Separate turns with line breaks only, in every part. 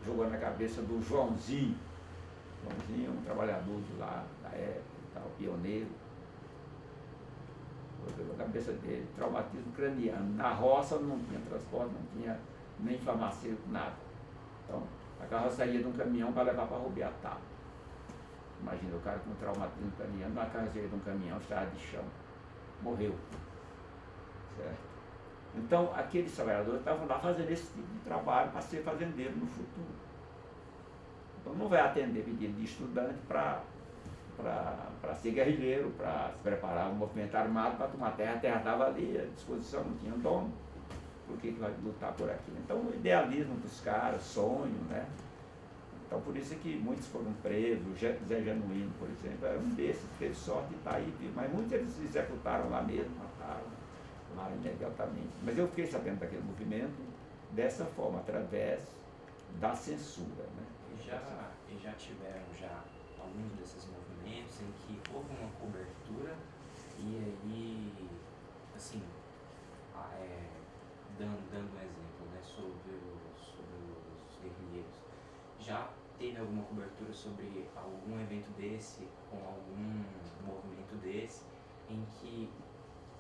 jogou na cabeça do Joãozinho. Joãozinho, um trabalhador de lá, da época, tal, pioneiro. Jogou na cabeça dele, traumatismo craniano. Na roça não tinha transporte, não tinha nem farmacêutico, nada. Então, a carroça ia de um caminhão para levar para Rubiatá. Imagina o cara com traumatismo craniano, na carroceria de um caminhão, estrada de chão. Morreu. Certo? Então, aqueles trabalhadores estavam lá fazendo esse tipo de trabalho para ser fazendeiro no futuro. Então, não vai atender pedido de estudante para ser guerrilheiro, para se preparar um movimento armado para tomar terra. A terra estava ali, à disposição, não tinha dono. Por que vai lutar por aquilo? Então, o idealismo dos caras, sonho, né? Então, por isso é que muitos foram presos. Zé Genuíno, por exemplo, era um desses, teve sorte de estar aí vivo. Mas muitos eles executaram lá mesmo, mataram lá imediatamente. Mas eu fiquei sabendo daquele movimento dessa forma, através da censura, né?
E já tiveram alguns desses movimentos em que houve uma cobertura e aí, assim, dando um exemplo, né, sobre os guerrilheiros, já teve alguma cobertura sobre algum evento desse, com algum movimento desse, em que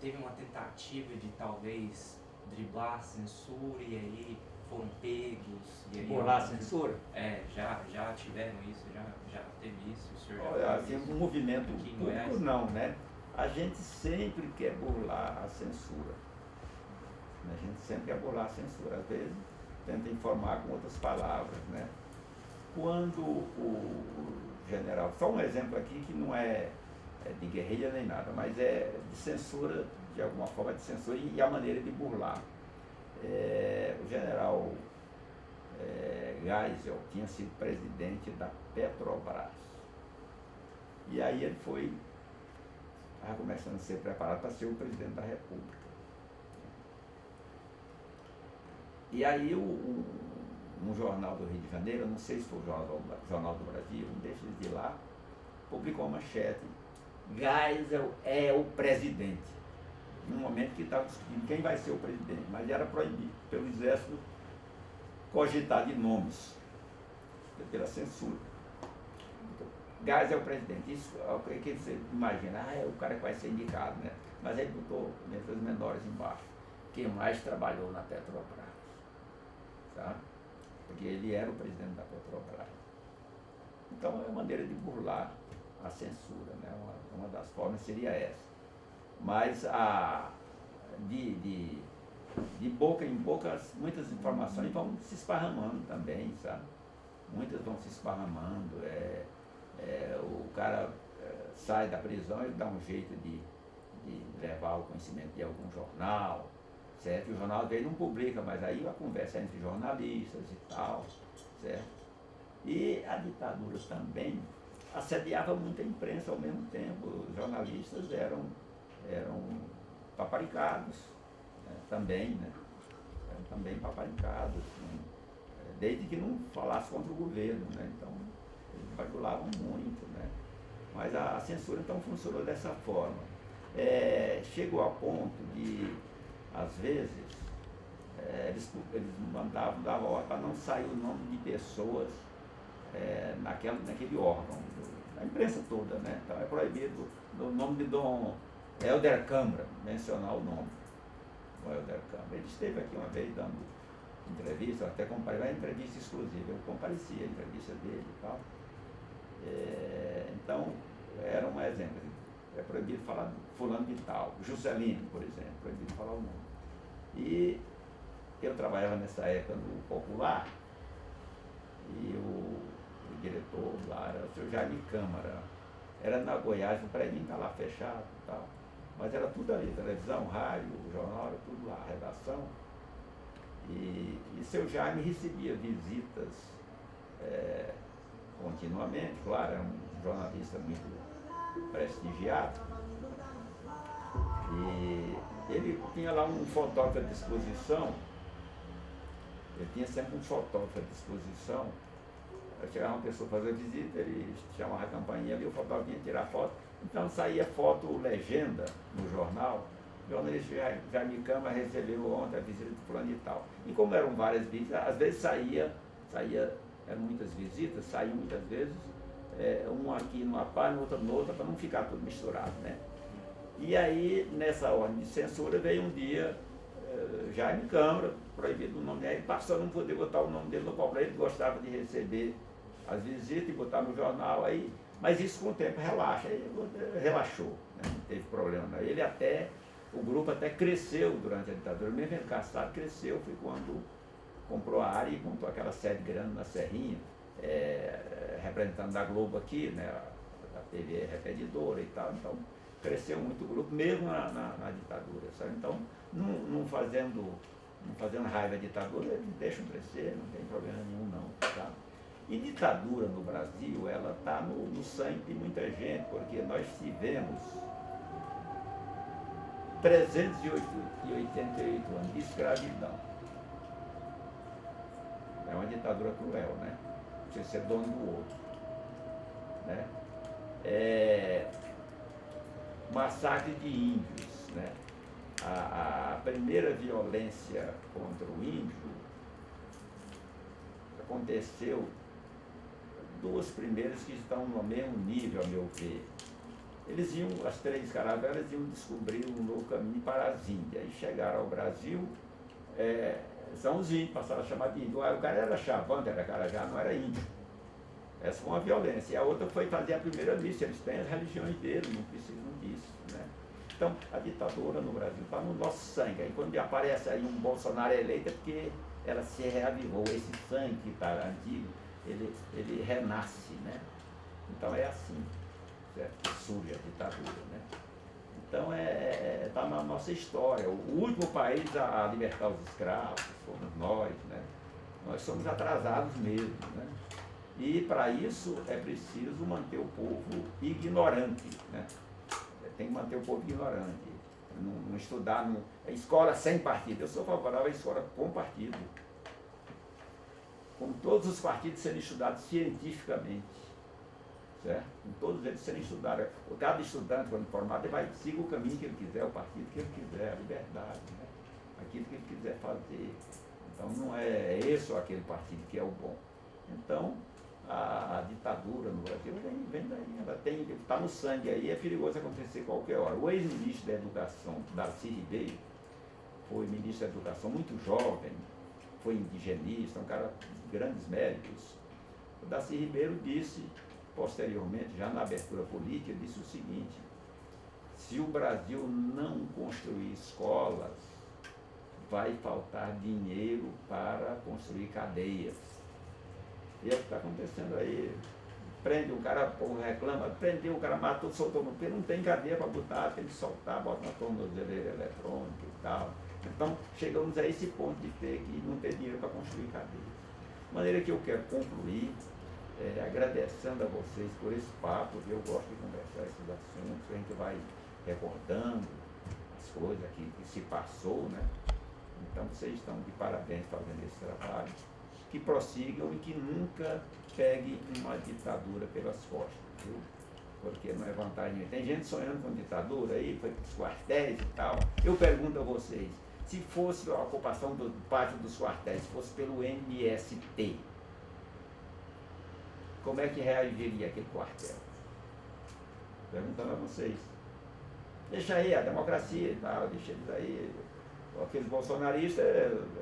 teve uma tentativa de talvez driblar a censura e aí foram pegos? E aí
burlar a censura?
Já tiveram isso, já teve isso? O senhor
Olha, assim, um movimento
aqui em
público
Goiás?
não, né? A gente sempre quer burlar a censura. A gente sempre quer burlar a censura. Às vezes tenta informar com outras palavras, né? Quando o general, só um exemplo aqui que não é de guerrilha nem nada, mas é de censura, de alguma forma de censura e a maneira de burlar. O general Geisel tinha sido presidente da Petrobras. E aí ele estava começando a ser preparado para ser o presidente da República. E aí um jornal do Rio de Janeiro, não sei se foi o Jornal do Brasil, um desses de lá, publicou uma manchete: Geisel é o presidente. No momento que estava discutindo quem vai ser o presidente, mas era proibido pelo Exército cogitar de nomes, pela censura. Geisel é o presidente. Isso é o que você imagina, é o cara que vai ser indicado, né? Mas ele botou letras menores embaixo. Quem mais trabalhou na Petrobras, sabe? Porque ele era o presidente da Petrobras. Então é uma maneira de burlar a censura, né? Uma das formas seria essa. Mas de boca em boca, muitas informações vão se esparramando também, sabe? Muitas vão se esparramando. O cara sai da prisão, ele dá um jeito de levar o conhecimento de algum jornal, certo? E o jornal dele não publica, mas aí a conversa é entre jornalistas e tal, certo? E a ditadura também assediava muita imprensa ao mesmo tempo. Os jornalistas eram paparicados, né? Também, né? Eram também paparicados, né? Desde que não falasse contra o governo, né? Então, eles bagulavam muito, né? Mas a censura, então, funcionou dessa forma. Chegou a ponto de, às vezes, eles davam ordem para não sair o nome de pessoas naquele órgão, da imprensa toda, né? Então é proibido o nome de Dom Helder Câmara, mencionar o nome do Helder Câmara. Ele esteve aqui uma vez dando entrevista, até comparei, uma entrevista exclusiva, eu compareci a entrevista dele e tal. Então, era um exemplo. É proibido falar de fulano de tal, Juscelino, por exemplo, proibido falar o nome. E eu trabalhava nessa época no Popular, e o diretor lá era o senhor Jaime Câmara. Era na Goiás, o prédio está lá fechado e tal. Mas era tudo ali, televisão, rádio, jornal, era tudo lá, redação. E seu Jaime recebia visitas continuamente, claro, era um jornalista muito prestigiado. E ele tinha lá um fotógrafo à disposição, ele tinha sempre um fotógrafo à disposição. Chegava uma pessoa fazer visita, ele chamava a campainha ali, o fotógrafo vinha tirar foto. Então saía foto legenda no jornal. O jornalista Jaime Câmara recebeu ontem a visita de fulano e tal. E como eram várias visitas, às vezes saía eram muitas visitas, saíam muitas vezes, um aqui numa parte, no outro noutra, para não ficar tudo misturado, né? E aí, nessa ordem de censura, veio um dia, já em Câmara, proibido o nome dele, ele passou a não poder botar o nome dele no papel, ele gostava de receber as visitas e botar no jornal, aí, mas isso com o tempo relaxa, aí relaxou, né? Não teve problema não. O grupo até cresceu durante a ditadura, mesmo ele caçado, cresceu, foi quando comprou a área e montou aquela sede grande na Serrinha, representando da Globo aqui, né, a TV repetidora e tal, então cresceu muito o grupo, mesmo na ditadura, sabe? Então, não fazendo raiva à ditadura, eles deixam crescer, não tem problema nenhum não, tá? E ditadura no Brasil, ela está no sangue de muita gente, porque nós tivemos 388 anos de escravidão. É uma ditadura cruel, né? Você ser dono do outro, né? Massacre de índios, né? A primeira violência contra o índio aconteceu, duas primeiras que estão no mesmo nível, a meu ver. Eles as três caravelas iam descobrir um novo caminho para as Índias. Aí chegaram ao Brasil, são os índios, passaram a chamar de índio. O cara era chavante, era carajá, não era índio. Essa foi uma violência. E a outra foi fazer a primeira missa. Eles têm as religiões deles, não precisam disso, né? Então, a ditadura no Brasil está no nosso sangue. Aí quando aparece aí um Bolsonaro eleito, é porque ela se reavivou. Esse sangue que está antigo, ele renasce, né? Então é assim, certo? Surge a ditadura, né? Então está na nossa história. O último país a libertar os escravos fomos nós, né? Nós somos atrasados mesmo, né? E para isso é preciso manter o povo ignorante, né? Tem que manter o povo ignorante. Não estudar, escola sem partido. Eu sou favorável à escola com partido. Com todos os partidos serem estudados cientificamente, certo? Com todos eles serem estudados. Cada estudante, quando formado, ele vai seguir o caminho que ele quiser, o partido que ele quiser, a liberdade, né? Aquilo que ele quiser fazer. Então não é esse ou aquele partido que é o bom. Então, a ditadura no Brasil vem daí, ela está no sangue aí, é perigoso acontecer qualquer hora. O ex-ministro da Educação, Darcy Ribeiro, foi ministro da Educação muito jovem, foi indigenista, um cara de grandes méritos. O Darcy Ribeiro disse, posteriormente, já na abertura política, disse o seguinte: se o Brasil não construir escolas, vai faltar dinheiro para construir cadeias. E é o que está acontecendo aí. Prende um cara, o povo reclama, prendeu, o cara matou, soltou no pé, não tem cadeia para botar, tem que soltar, bota na tornozeleira eletrônica e tal. Então, chegamos a esse ponto de ter que não ter dinheiro para construir cadeias. De maneira que eu quero concluir agradecendo a vocês por esse papo, que eu gosto de conversar esses assuntos, a gente vai recordando as coisas que se passou, né? Então, vocês estão de parabéns fazendo esse trabalho. Que prossigam e que nunca peguem uma ditadura pelas costas, viu? Porque não é vantagem. Tem gente sonhando com ditadura aí, foi para os quartéis e tal. Eu pergunto a vocês, se fosse a ocupação do pátio dos quartéis, fosse pelo MST, como é que reagiria aquele quartel? Perguntando a vocês. Deixa aí a democracia e tal, deixa eles aí. Aqueles bolsonaristas,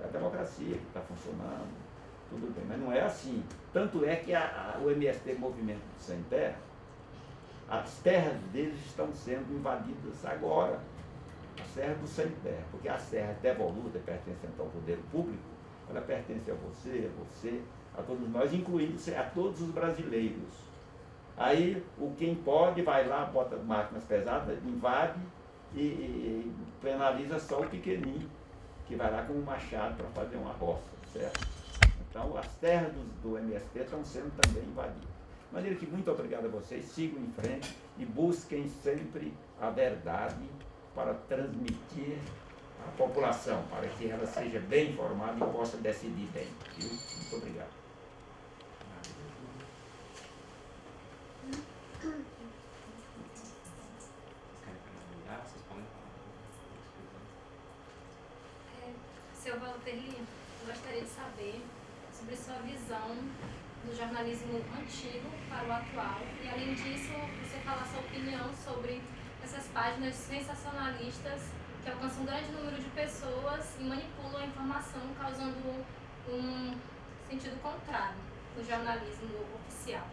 a democracia que está funcionando. Tudo bem, mas não é assim. Tanto é que o MST, Movimento do Sem Terra, as terras deles estão sendo invadidas agora, as terras do Sem Terra, porque as terras devolutas pertencentes ao poder público, ela pertence a você, a todos nós, incluindo a todos os brasileiros. Aí, quem pode vai lá, bota máquinas pesadas, invade e penaliza só o pequenininho, que vai lá com um machado para fazer uma roça, certo? Então, as terras do MST estão sendo também invadidas. De maneira que, muito obrigado a vocês, sigam em frente e busquem sempre a verdade para transmitir à população, para que ela seja bem informada e possa decidir bem. Viu? Muito obrigado.
Seu Walter Lima, gostaria de saber sobre sua visão do jornalismo antigo para o atual. E além disso, você fala a sua opinião sobre essas páginas sensacionalistas que alcançam um grande número de pessoas e manipulam a informação, causando um sentido contrário no jornalismo oficial.